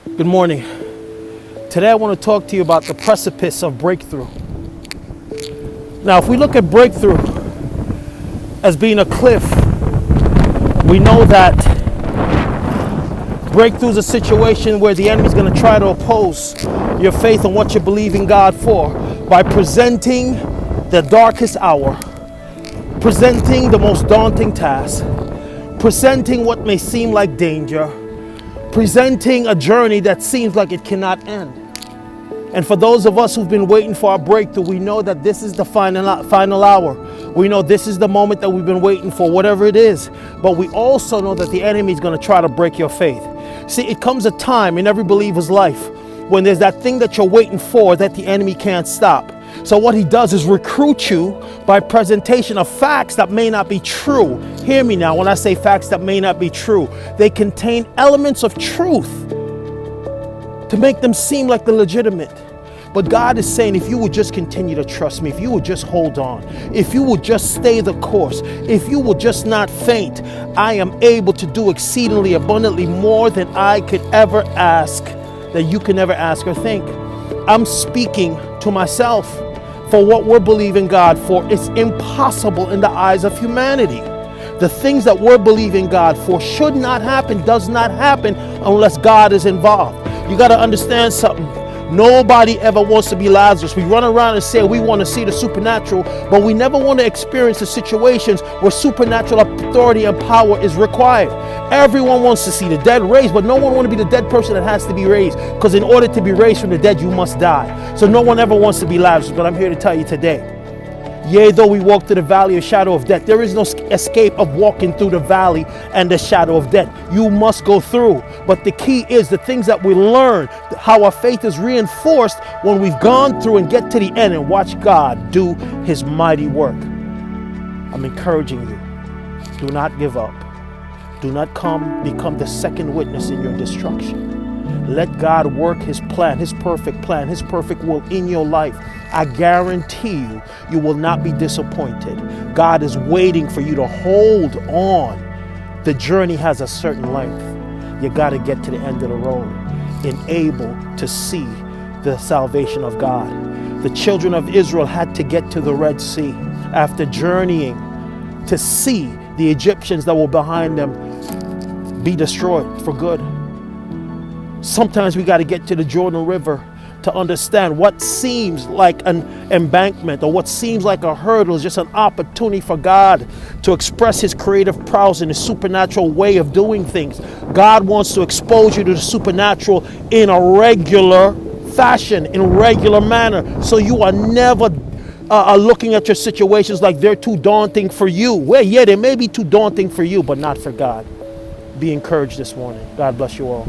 Good morning. Today I want to talk to you about the precipice of breakthrough. Now, if we look at breakthrough as being a cliff, we know that breakthrough is a situation where the enemy is going to try to oppose your faith and what you believe in God for by presenting the darkest hour, presenting the most daunting task, presenting what may seem like danger, presenting a journey that seems like it cannot end. And for those of us who've been waiting for our breakthrough, we know that this is the final hour. We know this is the moment that we've been waiting for, whatever it is. But we also know that the enemy is going to try to break your faith. See, it comes a time in every believer's life when there's that thing that you're waiting for that the enemy can't stop. So what he does is recruit you by presentation of facts that may not be true. Hear me now, when I say facts that may not be true, they contain elements of truth to make them seem like they're legitimate. But God is saying, if you would just continue to trust me, if you would just hold on, if you would just stay the course, if you would just not faint, I am able to do exceedingly abundantly more than I could ever ask, that you can never ask or think. I'm speaking to myself. For what we're believing God for is impossible in the eyes of humanity. The things that we're believing God for should not happen, does not happen unless God is involved. You got to understand something. Nobody ever wants to be Lazarus. We run around and say we want to see the supernatural, but we never want to experience the situations where supernatural authority and power is required. Everyone wants to see the dead raised, but no one wants to be the dead person that has to be raised, because in order to be raised from the dead, you must die. So no one ever wants to be Lazarus, but I'm here to tell you today, yea, though we walk through the valley of shadow of death, there is no escape of walking through the valley and the shadow of death. You must go through. But the key is the things that we learn, how our faith is reinforced when we've gone through and get to the end and watch God do his mighty work. I'm encouraging you. Do not give up. Do not become the second witness in your destruction. Let God work his plan, his perfect will in your life. I guarantee you, you will not be disappointed. God is waiting for you to hold on. The journey has a certain length. You got to get to the end of the road and able to see the salvation of God. The children of Israel had to get to the Red Sea after journeying to see the Egyptians that were behind them be destroyed for good. Sometimes we got to get to the Jordan River to understand what seems like an embankment or what seems like a hurdle is just an opportunity for God to express his creative prowess in his supernatural way of doing things. God wants to expose you to the supernatural in a regular fashion, in a regular manner, so you are never looking at your situations like they're too daunting for you. Well, yeah, they may be too daunting for you, but not for God. Be encouraged this morning. God bless you all.